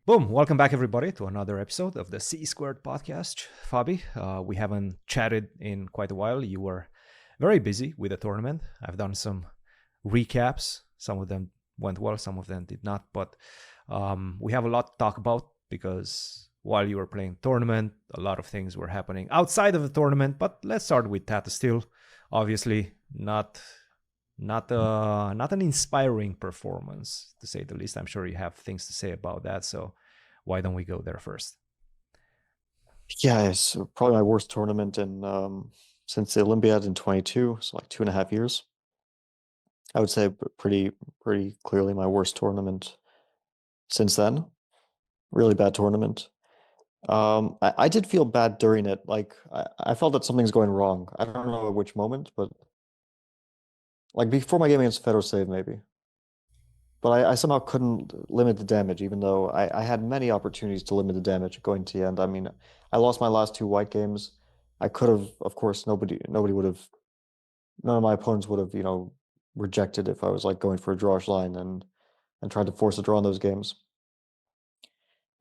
Boom! Welcome back, everybody, to another episode of the C Squared podcast. Fabi, we haven't chatted in quite a while. You were very busy with the tournament. I've done some recaps. Some of them went well, some of them did not. But we have a lot to talk about because while you were playing tournament, a lot of things were happening outside of the tournament. But let's start with Tata Steel. Obviously, not an inspiring performance, to say the least. I'm sure you have things to say about that, so why don't we go there first? Yeah, it's probably my worst tournament in since the Olympiad in 22, so like 2.5 years. I would say pretty clearly my worst tournament since then. Really bad tournament. I did feel bad during it. Like I felt that something's going wrong. I don't know at which moment, but like before my game against Fedorsev maybe. But I somehow couldn't limit the damage, even though I had many opportunities to limit the damage going to the end. I mean, I lost my last two white games. I could have, of course, nobody would have, none of my opponents would have, rejected if I was like going for a drawish line and tried to force a draw in those games.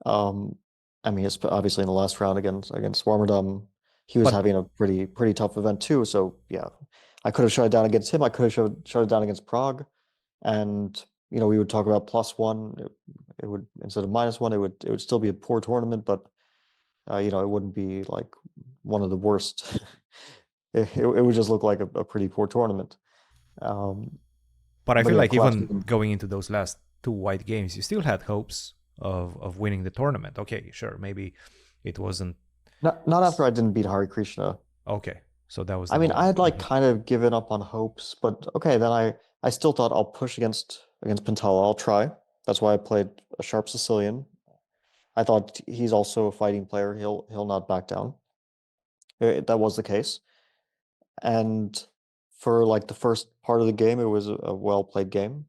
Um, I mean, it's obviously in the last round against Warmerdam, he was But having a pretty tough event too. So yeah, I could have shut it down against him. I could have shut it down against Prague, and we would talk about +1. It would, instead of -1, it would still be a poor tournament, but it wouldn't be like one of the worst. It would just look like a pretty poor tournament. Um, but I but feel yeah, like collapsed even even. going into those last two white games, you still had hopes of winning the tournament. Okay, sure, maybe it wasn't Not after I didn't beat Hari Krishna. okay. So that was I the mean, I moment. had like kind of given up on hopes, but okay, then I still thought I'll push against Pintala. I'll try. That's why I played a sharp Sicilian. I thought he's also a fighting player. He'll not back down. That was the case. And for like the first part of the game, it was a well played game,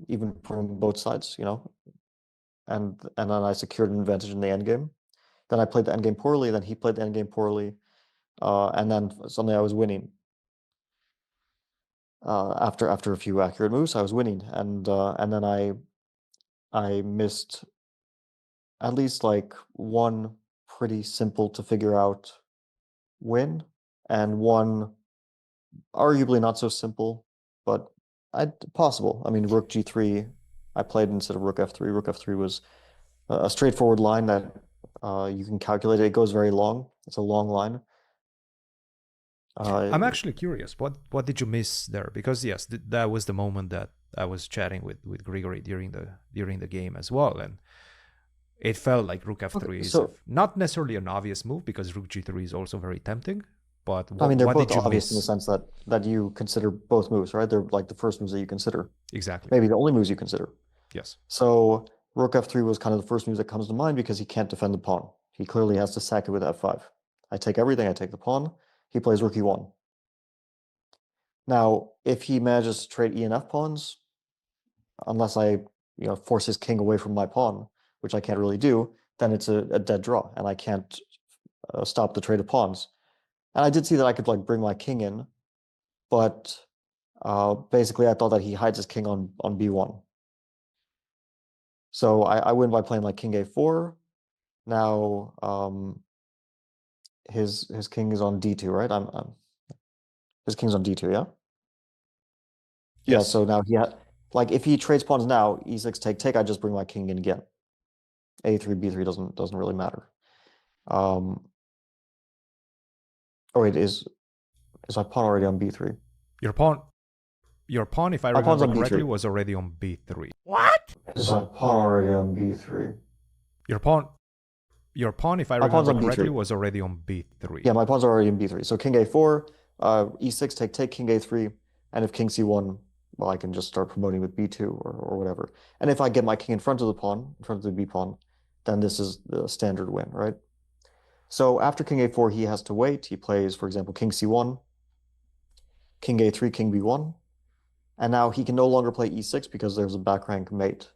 even from both sides. And then I secured an advantage in the end game. Then I played the end game poorly. Then he played the end game poorly. And then suddenly I was winning. After a few accurate moves, I was winning, and then I missed at least like one pretty simple to figure out win, and one arguably not so simple, but possible. I mean, Rook G3, I played instead of Rook F3. Rook F3 was a straightforward line that you can calculate. It goes very long. It's a long line. Uh, I'm actually curious. What did you miss there? Because yes, that was the moment that I was chatting with Grigory during the game as well, and it felt like Rook okay, F3 is so not necessarily an obvious move because Rook G3 is also very tempting. But I what mean, they're what both did you obvious in the miss sense that you consider both moves, right? They're like the first moves that you consider. exactly? Maybe the only moves you consider. Yes. So Rook F3 was kind of the first move that comes to mind because he can't defend the pawn. He clearly has to sack it with F5. I take everything, I take the pawn. He plays Rook E1. Now, if he manages to trade E and F pawns, unless I force his king away from my pawn, which I can't really do, then it's a dead draw, and I can't stop the trade of pawns. And I did see that I could like bring my king in, but basically I thought that he hides his king on B1. So I win by playing like king A4. Now his king is on D2, right? His king's on D2, yeah? Yeah, Yes. so now like if he trades pawns now, E6 take, I just bring my king in again. A3, B3 doesn't really matter. Um oh wait, is my pawn already on B3? Your pawn your pawn, if I My pawn's remember on correctly, B3. was already on B3. Is my pawn already on B3? Your pawn your pawn, if I My pawn's remember on correctly, B3. was already on B3. Yeah, my pawn's already in B3. So king A4, E6 take, king A3, and if king C1, well, I can just start promoting with B2 or whatever. And if I get my king in front of the pawn, in front of the B pawn, then this is the standard win, right? So after king A4, he has to wait. He plays, for example, king C1, king A3, king B1, and now he can no longer play E6 because there's a back rank mate.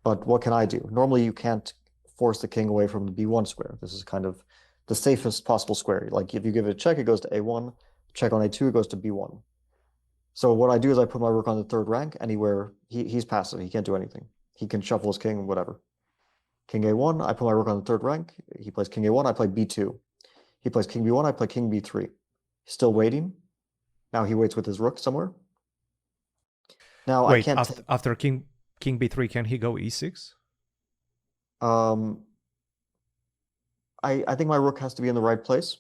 But what can I do? Normally, you can't force the king away from the B1 square. This is kind of the safest possible square. Like if you give it a check, it goes to A1. Check on A2, it goes to B1. So what I do is I put my rook on the third rank anywhere. He's passive. He can't do anything. He can shuffle his king, whatever. king a1, I put my rook on the third rank. He plays king a1, I play b2. He plays king b1, I play king b3. Still waiting. Now he waits with his rook somewhere. Now I Wait, can't after king b3, can he go e6? I think my rook has to be in the right place.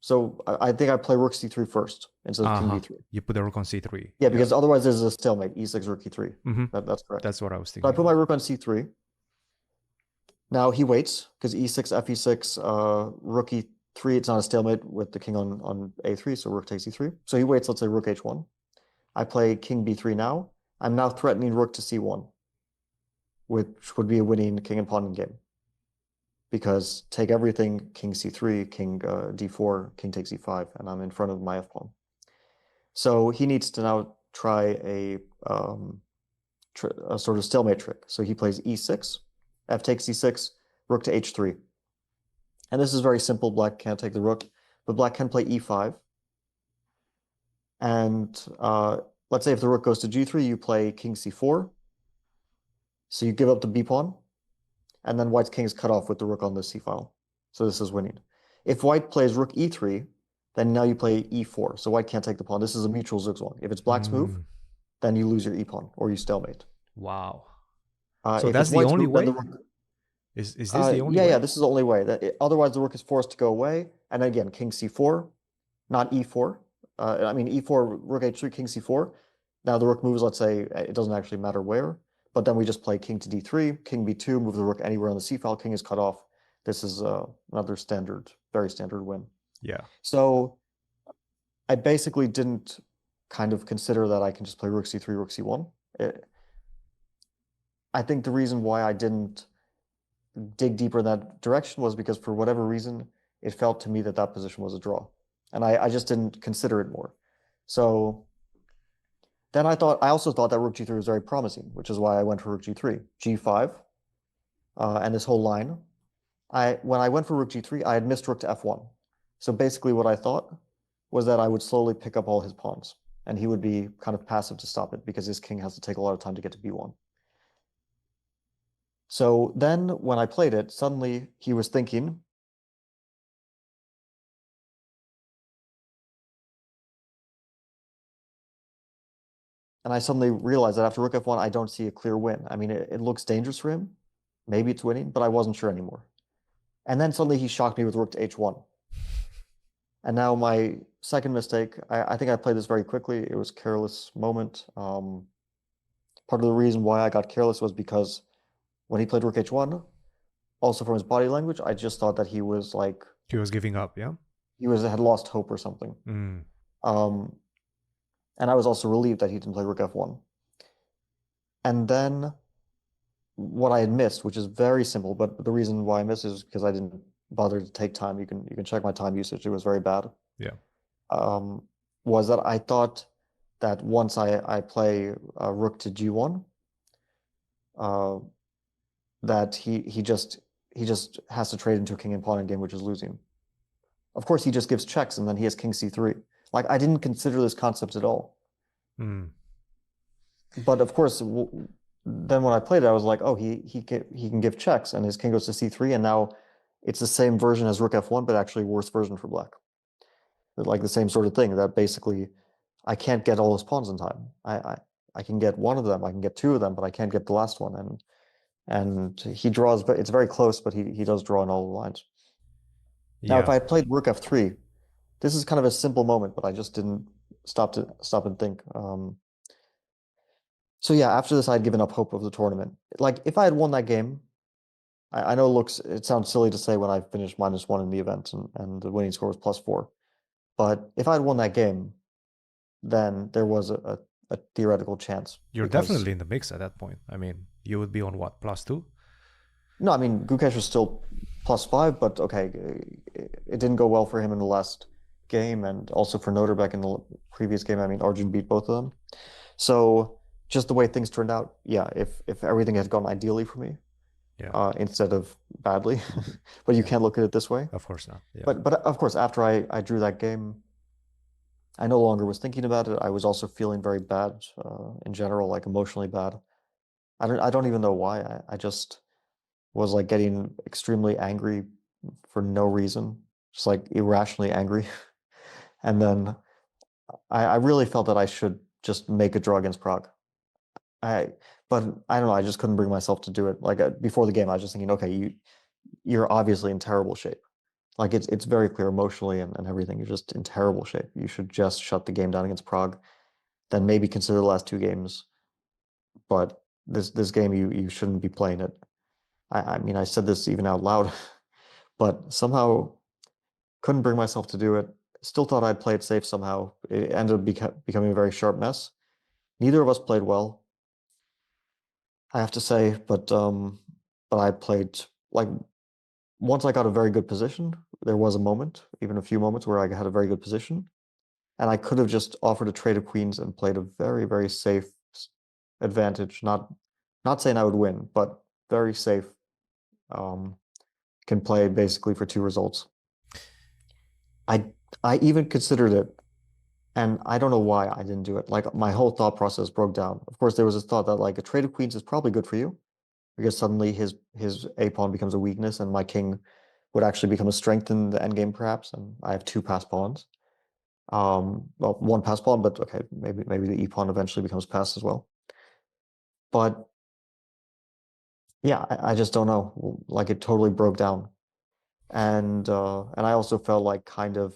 So I think I play rook c3 first instead of king b3. You put the rook on c3. Yeah, because otherwise there's a stalemate, e6, rook e3. That's correct. That's what I was So I thinking. put my rook on c3. Now he waits because e6, fe6, rook e3. It's not a stalemate with the king on a3, so rook takes e3. So he waits, let's say rook h1. I play king b3 now. I'm now threatening rook to c1, which would be a winning king and pawn game. Because take everything, king c3, king d4, king takes e5, and I'm in front of my f-pawn. So he needs to now try a sort of stalemate trick. So he plays e6, f takes e6, rook to h3. And this is very simple. Black can't take the rook, but black can play e5. And let's say if the rook goes to g3, you play king c4. So you give up the b pawn, and then white's king is cut off with the rook on the c file. So this is winning. If white plays rook e3, then now you play e4. So white can't take the pawn. This is a mutual zugzwang. If it's black's move, then you lose your e-pawn or you stalemate. Wow. So that's the only way? Is this the only way? Yeah, this is the only way. Otherwise, the rook is forced to go away. And again, king c4, not e4. I mean, e4, rook h3, king c4. Now the rook moves, let's say, it doesn't actually matter where. But then we just play king to d3, king b2, move the rook anywhere on the c file, king is cut off. This is another standard, very standard win. Yeah. So I basically didn't kind of consider that I can just play rook c3, rook c1. I think the reason why I didn't dig deeper in that direction was because for whatever reason, it felt to me that that position was a draw. And I just didn't consider it more. So then I also thought that rook g3 was very promising, which is why I went for rook g3, g5, and this whole line. When I went for rook g3, I had missed rook to f1. So basically what I thought was that I would slowly pick up all his pawns, and he would be kind of passive to stop it because his king has to take a lot of time to get to b1. So then when I played it, suddenly he was thinking, and I suddenly realized that after rook f1, I don't see a clear win. I mean, it looks dangerous for him. Maybe it's winning, but I wasn't sure anymore. And then suddenly he shocked me with rook to h1. And now my second mistake, I think I played this very quickly. It was a careless moment. Part of the reason why I got careless was because when he played rook h1, also from his body language, I just thought that he was like... He was giving up, yeah? He had lost hope or something. And I was also relieved that he didn't play rook f1. And then what I had missed, which is very simple, but the reason why I missed is because I didn't bother to take time. You can check my time usage. It was very bad. Yeah. Was that I thought that once I play rook to g1, that he just has to trade into a king and pawn game, which is losing. Of course, he just gives checks and then he has king c3. Like, I didn't consider this concept at all. But of course, then when I played it, I was like, oh, he can give checks and his king goes to c3, and now it's the same version as rook f1, but actually worse version for black. Like the same sort of thing, that basically I can't get all his pawns in time. I can get one of them, I can get two of them, but I can't get the last one. And he draws, but it's very close, but he does draw in all the lines. Now, if I had played rook f3, this is kind of a simple moment, but I just didn't stop and think. So yeah, after this, I had given up hope of the tournament. Like, if I had won that game, I know it sounds silly to say when I finished -1 in the event and the winning score was +4. But if I had won that game, then there was a theoretical chance. You're definitely in the mix at that point. I mean, you would be on what, +2? No, I mean, Gukesh was still +5, but okay, it didn't go well for him in the last game, and also for Noterbeck in the previous game. I mean, Arjun beat both of them. So just the way things turned out, yeah, if everything had gone ideally for me, instead of badly, but you can't look at it this way. Of course not. Yeah. But of course, after I drew that game, I no longer was thinking about it. I was also feeling very bad in general, like emotionally bad. I don't even know why. I just was like getting extremely angry for no reason, just like irrationally angry. And then I really felt that I should just make a draw against Prague. I, but I don't know. I just couldn't bring myself to do it. Like before the game, I was just thinking, okay, you're obviously in terrible shape. Like it's very clear emotionally and everything. You're just in terrible shape. You should just shut the game down against Prague. Then maybe consider the last two games. But this game, you shouldn't be playing it. I mean, I said this even out loud, but somehow couldn't bring myself to do it. Still thought I'd play it safe somehow. It ended up becoming a very sharp mess. Neither of us played well, I have to say, but I played like once I got a very good position, there was a moment, even a few moments where I had a very good position, and I could have just offered a trade of queens and played a very, very safe advantage. Not saying I would win, but very safe. Um, can play basically for two results. I I even considered it, and I don't know why I didn't do it. Like my whole thought process broke down. Of course, there was this thought that like a trade of queens is probably good for you because suddenly his a pawn becomes a weakness, and my king would actually become a strength in the endgame, perhaps. And I have two passed pawns. Well, one passed pawn, but okay, maybe the e pawn eventually becomes passed as well. But yeah, I just don't know. Like it totally broke down, and I also felt like kind of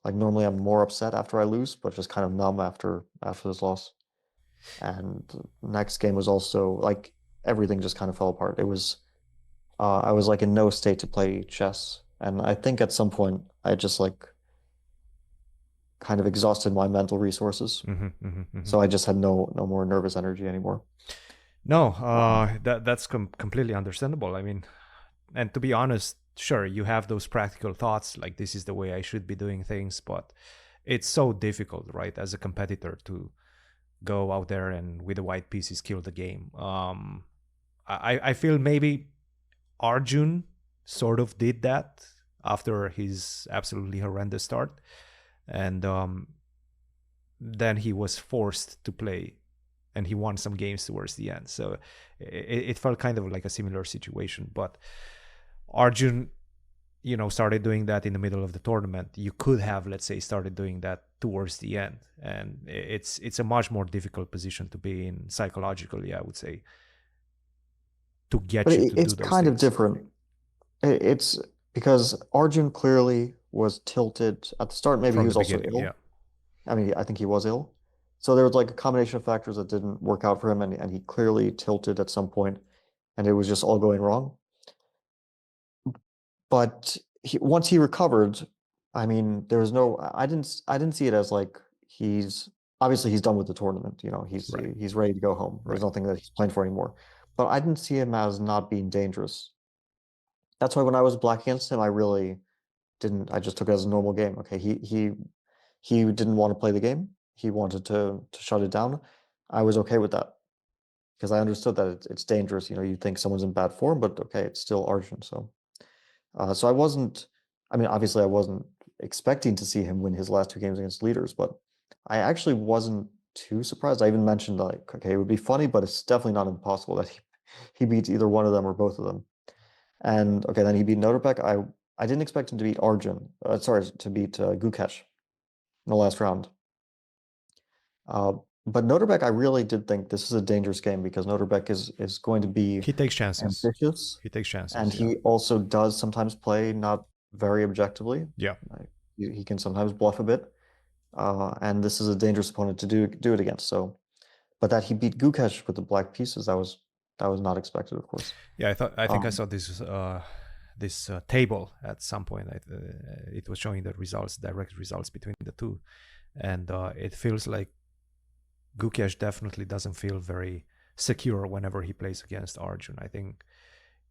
like normally I'm more upset after I lose, but just kind of numb after this loss. And the next game was also like everything just kind of fell apart. It was I was like in no state to play chess, and I think at some point I just like kind of exhausted my mental resources, so I just had no more nervous energy anymore. No, Um, that's completely understandable. I mean, and to be honest, sure, you have those practical thoughts like this is the way I should be doing things, but it's so difficult, right, as a competitor to go out there and with the white pieces kill the game. I feel maybe Arjun sort of did that after his absolutely horrendous start, and then he was forced to play, and he won some games towards the end. So it felt kind of like a similar situation. But Arjun, started doing that in the middle of the tournament. You could have, let's say, started doing that towards the end, and it's a much more difficult position to be in psychologically, I would say, to but get you to it's do those kind of things. different. It's because Arjun clearly was tilted at the start. Maybe he From the was also beginning. ill. Yeah. I mean, I think he was ill. So there was like a combination of factors that didn't work out for him, and he clearly tilted at some point, and it was just all going wrong. But once he recovered, I mean, there was no, I didn't see it as like he's obviously he's done with the tournament. Right. He's ready to go home. There's Right. nothing that he's playing for anymore. But I didn't see him as not being dangerous. That's why when I was black against him, I really didn't. I just took it as a normal game. Okay, he didn't want to play the game. He wanted to shut it down. I was okay with that because I understood that it's dangerous. You think someone's in bad form, but okay, it's still Arjun. So I wasn't. I mean, obviously, I wasn't expecting to see him win his last two games against leaders, but I actually wasn't too surprised. I even mentioned like, okay, it would be funny, but it's definitely not impossible that he beats either one of them or both of them. And okay, then he beat Noterbek. I didn't expect him to beat Arjun. Sorry, to beat Gukesh in the last round. Uh, but Noterbek, I really did think this is a dangerous game because Noterbek is going to be He takes chances. ambitious, He takes and chances. Yeah. he also does sometimes play not very objectively. Yeah. He can sometimes bluff a bit, and this is a dangerous opponent to do it against. So, but that he beat Gukesh with the black pieces, that was not expected, of course. Yeah. I think I Um, saw this table at some point. It was showing the results, direct results between the two, and it feels like Gukesh definitely doesn't feel very secure whenever he plays against Arjun. I think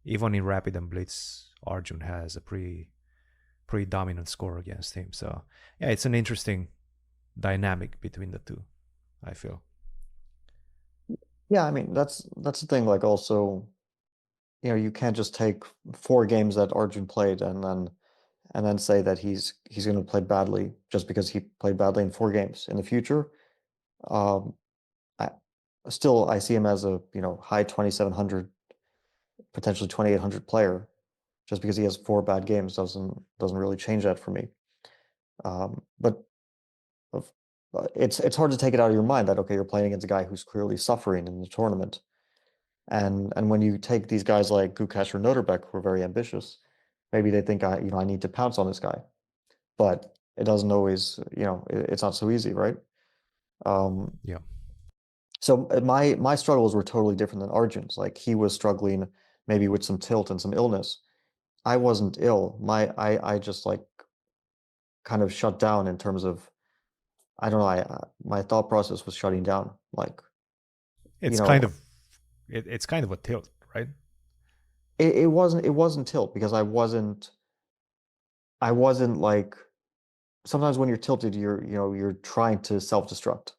even in Rapid and Blitz, Arjun has a pretty dominant score against him. So yeah, it's an interesting dynamic between the two, I feel. yeah, I mean that's the thing. Like also, you can't just take four games that Arjun played and then say that he's going to play badly just because he played badly in four games in the future. Um, I I see him as a high 2,700 potentially 2,800 player, just because he has 4 bad games doesn't really change that for me. But it's hard to take it out of your mind that, okay, you're playing against a guy who's clearly suffering in the tournament. And when you take these guys like Gukesh or Noterbeck, who are very ambitious, maybe they think I need to pounce on this guy, but it doesn't always, it's not so easy, right? Um, Yeah. so my struggles were totally different than Arjun's. Like he was struggling maybe with some tilt and some illness. I wasn't ill. I just like kind of shut down in terms of, I don't know, my thought process was shutting down. Like, you It's kind know, of it's kind of a tilt, right? it wasn't tilt because I wasn't like, sometimes when you're tilted, you're trying to self-destruct,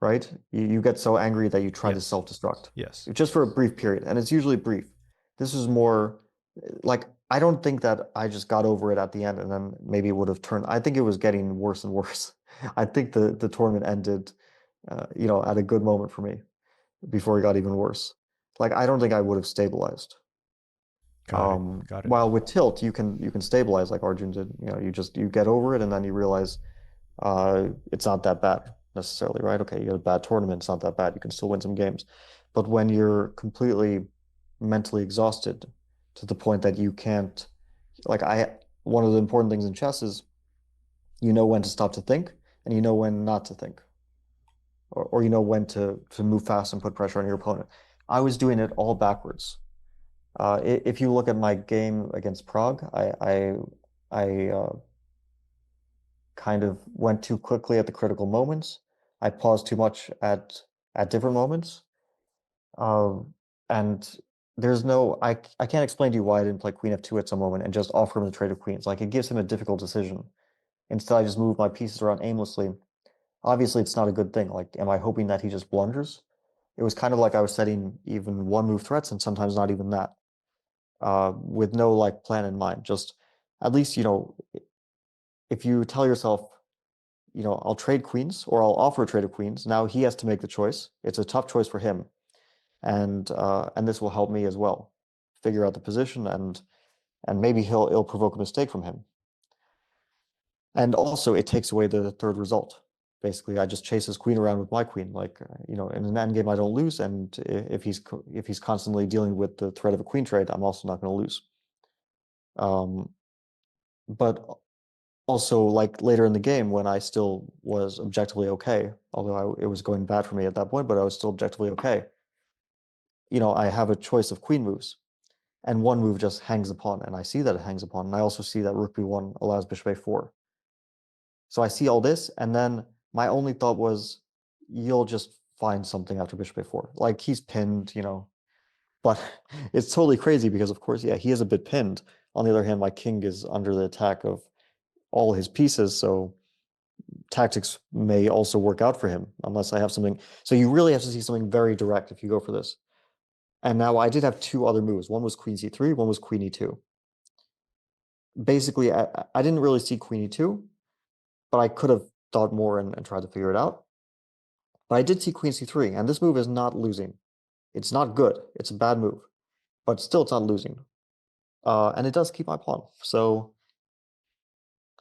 right? You get so angry that you try to Yes. self-destruct Yes. just for a brief period, and it's usually brief. This is more like, I don't think that I just got over it at the end and then maybe it would have turned. I think it was getting worse and worse. I think the tournament ended, at a good moment for me before it got even worse. Like I don't think I would have stabilized. Got it. Got it. While with tilt, you can stabilize like Arjun did. You get over it and then you realize it's not that bad necessarily, right? Okay, you had a bad tournament, it's not that bad. You can still win some games. But when you're completely mentally exhausted to the point that you can't, like one of the important things in chess is you know when to stop to think and you know when not to think, or you know when to move fast and put pressure on your opponent. I was doing it all backwards. If you look at my game against Prague, I kind of went too quickly at the critical moments. I paused too much at different moments. Um, and I can't explain to you why I didn't play Queen F2 at some moment and just offer him the trade of queens. Like it gives him a difficult decision. Instead, I just move my pieces around aimlessly. Obviously, it's not a good thing. Like, am I hoping that he just blunders? It was kind of like I was setting even one move threats and sometimes not even that, with no like plan in mind. Just at least, if you tell yourself, I'll trade queens or I'll offer a trade of queens. Now he has to make the choice. It's a tough choice for him, and this will help me as well figure out the position, and maybe he'll provoke a mistake from him. And also, it takes away the third result. Basically, I just chase his queen around with my queen. Like, in an end game, I don't lose, and if he's constantly dealing with the threat of a queen trade, I'm also not going to lose. But also, like later in the game when I still was objectively okay, although it was going bad for me at that point, but I was still objectively okay. I have a choice of queen moves, and one move just hangs a pawn, and I see that it hangs a pawn, and I also see that rook b1 allows bishop a4. So I see all this, and then my only thought was, you'll just find something after bishop a4. Like he's pinned, but it's totally crazy because, of course, yeah, he is a bit pinned. On the other hand, my king is under the attack of all his pieces, so tactics may also work out for him unless I have something. So you really have to see something very direct if you go for this. And now I did have two other moves. One was queen c3, one was queen e2. Basically, I didn't really see queen e2, but I could have thought more and tried to figure it out. But I did see queen c3, and this move is not losing. It's not good. It's a bad move, but still it's not losing. And it does keep my pawn. So,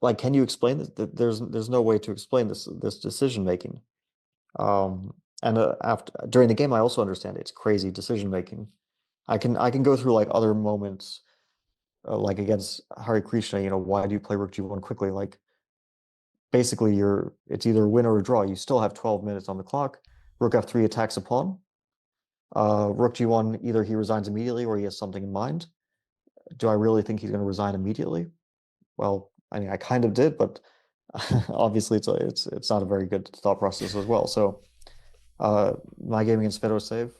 like, can you explain this? There's no way to explain this decision making. And after during the game, I also understand it's crazy decision making. I can go through like other moments, like against Hare Krishna. Why do you play Rook G1 quickly? Like basically, it's either a win or a draw. You still have 12 minutes on the clock. Rook F3 attacks a pawn. Rook G1, either he resigns immediately or he has something in mind. Do I really think he's going to resign immediately? Well, I mean, I kind of did, but obviously it's not a very good thought process as well. So my game against Fedoseev,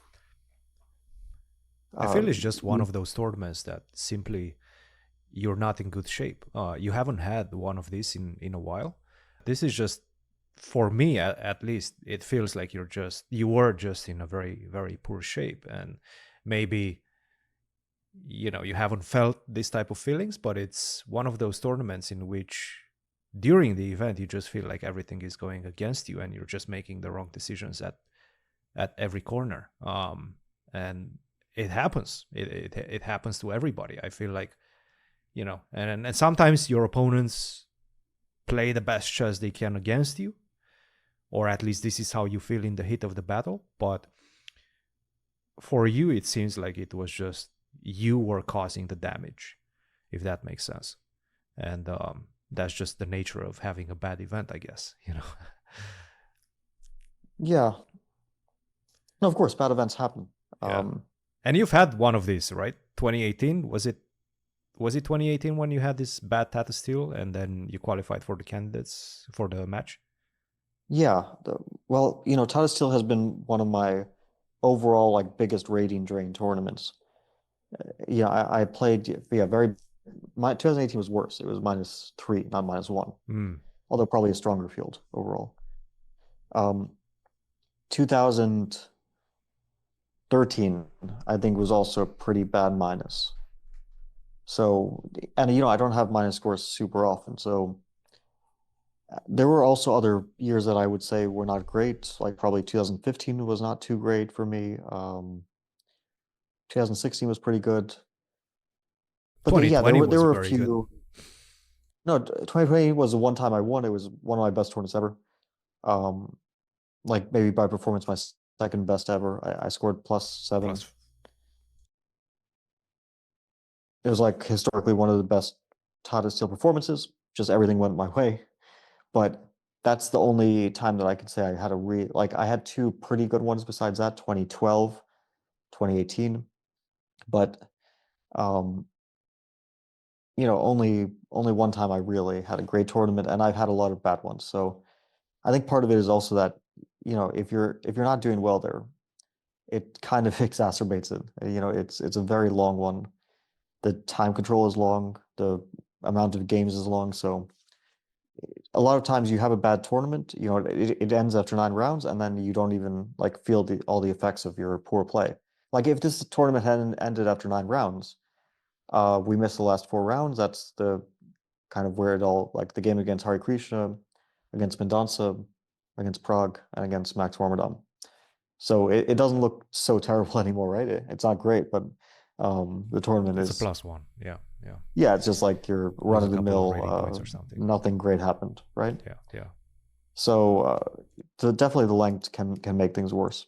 I feel it's just one you- of those tournaments that simply you're not in good shape. You haven't had one of these in a while. This is just, for me at least, it feels like you were just in a very, very poor shape. And maybe, you haven't felt this type of feelings, but it's one of those tournaments in which during the event, you just feel like everything is going against you and you're just making the wrong decisions at every corner. And it happens. It happens to everybody. I feel like, and sometimes your opponents play the best chess they can against you, or at least this is how you feel in the heat of the battle. But for you, it seems like it was just you were causing the damage, if that makes sense. And that's just the nature of having a bad event, I guess. Yeah. No, of course, bad events happen. Yeah. And you've had one of these, right? 2018, was it 2018 when you had this bad Tata Steel and then you qualified for the candidates for the match? Yeah. Well, Tata Steel has been one of my overall like biggest rating drain tournaments. Yeah, I played, my 2018 was worse. It was -3, not -1. Although probably a stronger field overall. 2013, I think, was also a pretty bad minus. So, and I don't have minus scores super often. So there were also other years that I would say were not great. Like probably 2015 was not too great for me. 2016 was pretty good. But yeah, there were a few. Good. No, 2020 was the one time I won. It was one of my best tournaments ever. Like maybe by performance, my second best ever. I scored +7. It was like historically one of the best Tata Steel performances. Just everything went my way. But that's the only time that I could say I had I had two pretty good ones besides that, 2012, 2018. But only one time I really had a great tournament, and I've had a lot of bad ones. So I think part of it is also that, if you're not doing well there, it kind of exacerbates it. It's a very long one. The time control is long, the amount of games is long, so a lot of times you have a bad tournament, it ends after 9 rounds, and then you don't even like feel all the effects of your poor play. Like if this tournament had ended after 9 rounds, we missed the last 4 rounds. That's the kind of where it all, like the game against Hari Krishna, against Mendonça, against Prague, and against Max Warmerdam. So it doesn't look so terrible anymore, right? It's not great, but the tournament is a +1. Yeah, it's just like you're run of the mill. Nothing great happened, right? Yeah. So definitely the length can make things worse.